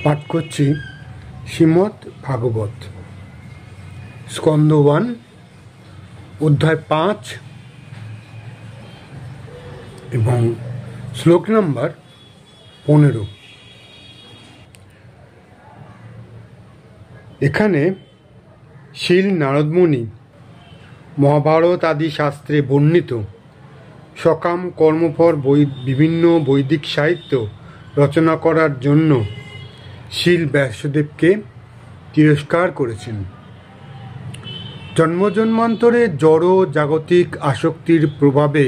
পাঠ করছি শ্রীমদ্ ভাগবত স্কন্দ 1 অধ্যায় 5 এবং শ্লোক নম্বর 15। এখানে শিল নারদমুনি মহাভারত আদি শাস্ত্রে বর্ণিত সকাম কর্মফল বিভিন্ন বৈদিক সাহিত্য রচনা করার জন্য শিল ব্যাসদেবকে তিরস্কার করেছেন। জন্মজন্মান্তরে জড় জাগতিক আসক্তির প্রভাবে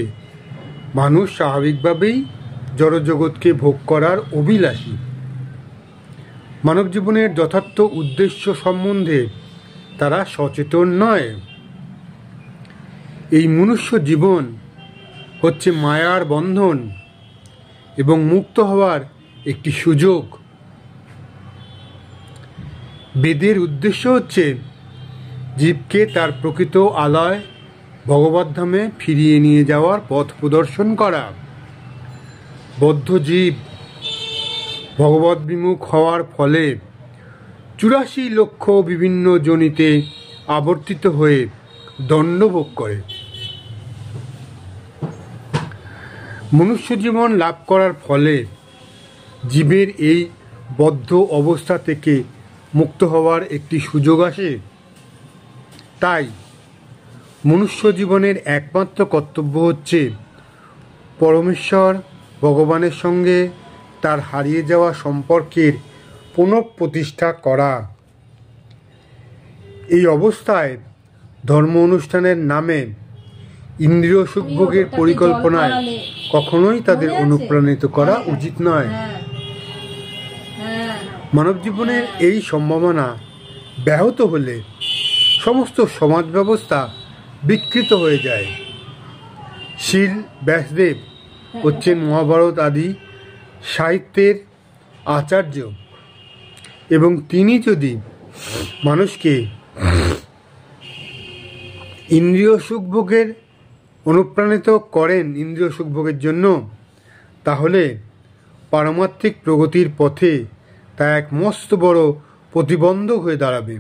মানুষ স্বাভাবিকভাবেই জড়জগৎকে ভোগ করার অভিলাষী। মানব জীবনের যথার্থ উদ্দেশ্য সম্বন্ধে তারা সচেতন নয়। এই মনুষ্য জীবন হচ্ছে মায়ার বন্ধন এবং মুক্ত হওয়ার একটি সুযোগ। বেদের উদ্দেশ্য হচ্ছে জীবকে তার প্রকৃত আলয় ভগবদ্ধামে ফিরিয়ে নিয়ে যাওয়ার পথ প্রদর্শন করা। বদ্ধ জীব ভগবৎ বিমুখ হওয়ার ফলে 84 লক্ষ বিভিন্ন যোনিতে আবর্তিত হয়ে দণ্ড ভোগ করে। মনুষ্য জীবন লাভ করার ফলে জীবের এই বদ্ধ অবস্থা থেকে মুক্ত হওয়ার একটি সুযোগ আসে। তাই মনুষ্য জীবনের একমাত্র কর্তব্য হচ্ছে পরমেশ্বর ভগবানের সঙ্গে তার হারিয়ে যাওয়া সম্পর্কের পুনঃপ্রতিষ্ঠা করা। এই অবস্থায় ধর্ম অনুষ্ঠানের নামে ইন্দ্রিয় সুখভোগের পরিকল্পনায় কখনোই তাদের অনুপ্রাণিত করা উচিত নয়। মানব জীবনের এই সম্ভাবনা ব্যাহত হলে সমস্ত সমাজ ব্যবস্থা বিকৃত হয়ে যায়। শিল ব্যাসদেব হচ্ছেন মহাভারত আদি সাহিত্যের আচার্য এবং তিনি যদি মানুষকে ইন্দ্রিয় সুখভোগের অনুপ্রাণিত করেন ইন্দ্রিয় সুখভোগের জন্য, তাহলে পারমার্থিক প্রগতির পথে তা এক মস্ত বড় প্রতিবন্ধক হয়ে দাঁড়াবে।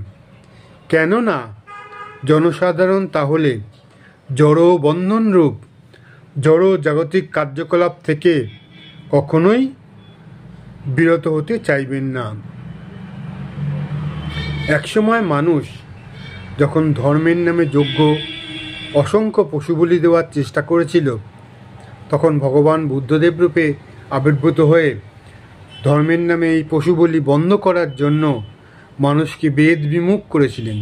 কেননা জনসাধারণ তাহলে জড় বন্ধনরূপ জড় জাগতিক কার্যকলাপ থেকে কখনোই বিরত হতে চাইবেন না। একসময় মানুষ যখন ধর্মের নামে যজ্ঞ অসংখ্য পশু বলি দেওয়ার চেষ্টা করেছিল, তখন ভগবান বুদ্ধদেব রূপে আবির্ভূত হয়ে ধর্মের নামে এই পশু বলি বন্ধ করার জন্য মানুষকে বেদ বিমুখ করেছিলেন।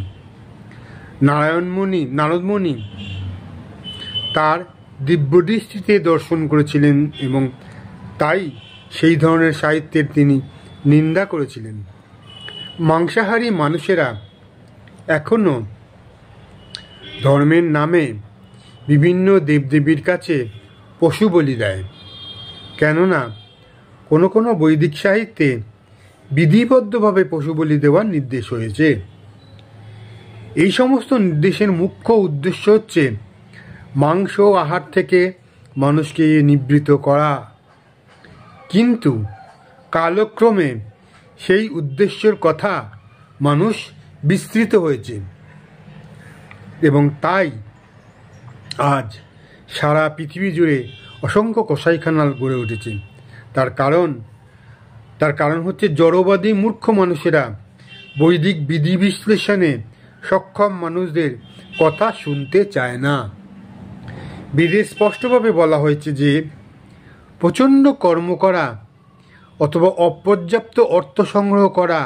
নারদমুনি তার দিব্যদৃষ্টিতে দর্শন করেছিলেন এবং তাই সেই ধরনের সাহিত্যের তিনি নিন্দা করেছিলেন। মাংসাহারী মানুষেরা এখনও ধর্মের নামে বিভিন্ন দেবদেবীর কাছে পশু বলি দেয়। কেননা কোনো কোনো বৈদিক সাহিত্যে বিধিবদ্ধভাবে পশু বলি দেওয়ার নির্দেশ হয়েছে। এই সমস্ত নির্দেশের মুখ্য উদ্দেশ্য হচ্ছে মাংস আহার থেকে মানুষকে নিবৃত্ত করা। কিন্তু কালক্রমে সেই উদ্দেশ্যের কথা মানুষ বিস্তৃত হয়েছে এবং তাই আজ সারা পৃথিবী জুড়ে অসংখ্য কসাইখানা গড়ে উঠেছে। তার কারণ হচ্ছে জড়বাদী মূর্খ মানুষেরা বৈদিক বিধি বিশ্লেষণে সক্ষম মানুষদের কথা শুনতে চায় না। বেদে স্পষ্টভাবে বলা হয়েছে যে প্রচণ্ড কর্ম করা অথবা অপর্যাপ্ত অর্থ সংগ্রহ করা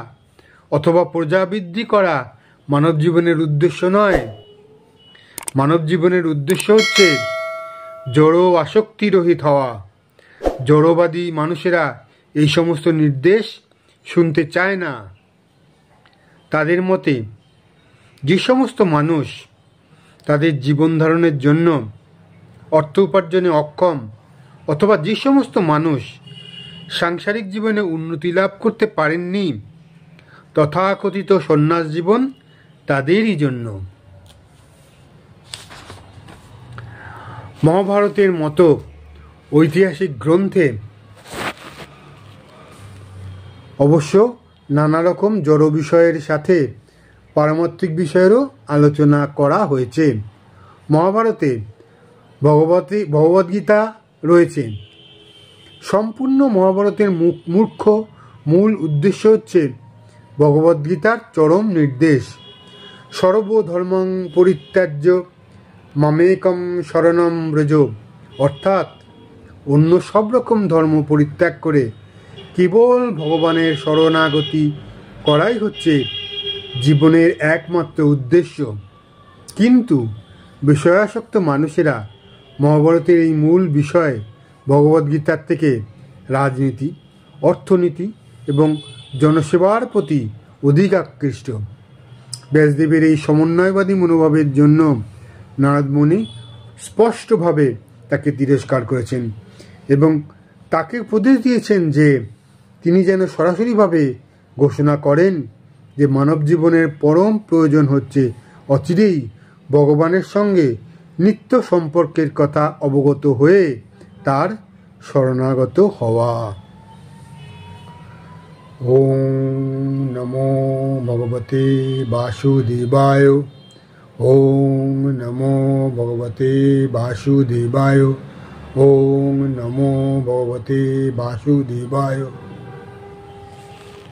অথবা প্রজাবৃদ্ধি করা মানব জীবনের উদ্দেশ্য নয়। মানব জীবনের উদ্দেশ্য হচ্ছে জড় আসক্তি রহিত হওয়া। জড়বাদী মানুষেরা এই সমস্ত নির্দেশ শুনতে চায় না। তাদের মতে যে সমস্ত মানুষ তাদের জীবন ধারণের জন্য অর্থ উপার্জনে অক্ষম অথবা যে সমস্ত মানুষ সাংসারিক জীবনে উন্নতি লাভ করতে পারেননি, তথাকথিত সন্ন্যাস জীবন তাদেরই জন্য। মহাভারতের মতো ঐতিহাসিক গ্রন্থে অবশ্য নানা রকম জড় বিষয়ের সাথে পারমাত্মিক বিষয়েরও আলোচনা করা হয়েছে। মহাভারতে ভগবদ্গীতা রয়েছে। সম্পূর্ণ মহাভারতের মুখ্য মূল উদ্দেশ্য হচ্ছে ভগবদ্গীতার চরম নির্দেশ। সর্বধর্মং পরিত্যাজ্য মামেকম শরণম ব্রজ, অর্থাৎ অন্য সব রকম ধর্ম পরিত্যাগ করে কেবল ভগবানের শরণাগতি করাই হচ্ছে জীবনের একমাত্র উদ্দেশ্য। কিন্তু বিষয়াসক্ত মানুষেরা মহাভারতের এই মূল বিষয় ভগবদ্গীতার থেকে রাজনীতি, অর্থনীতি এবং জনসেবার প্রতি অধিক আকৃষ্ট। ব্যাসদেবের এই সমন্বয়বাদী মনোভাবের জন্য নারদ মুনি স্পষ্টভাবে তাকে তিরস্কার করেছেন এবং তাকে উপদেশ দিয়েছেন যে তিনি যেন সরাসরিভাবে ঘোষণা করেন যে মানব জীবনের পরম প্রয়োজন হচ্ছে অচিরেই ভগবানের সঙ্গে নিত্য সম্পর্কের কথা অবগত হয়ে তার শরণাগত হওয়া। ওম নমো ভগবতে বাসুদেবায়। ওম নমো ভগবতে বাসুদেবায়। ওম নমো ভগবতে বাসুদেবায়।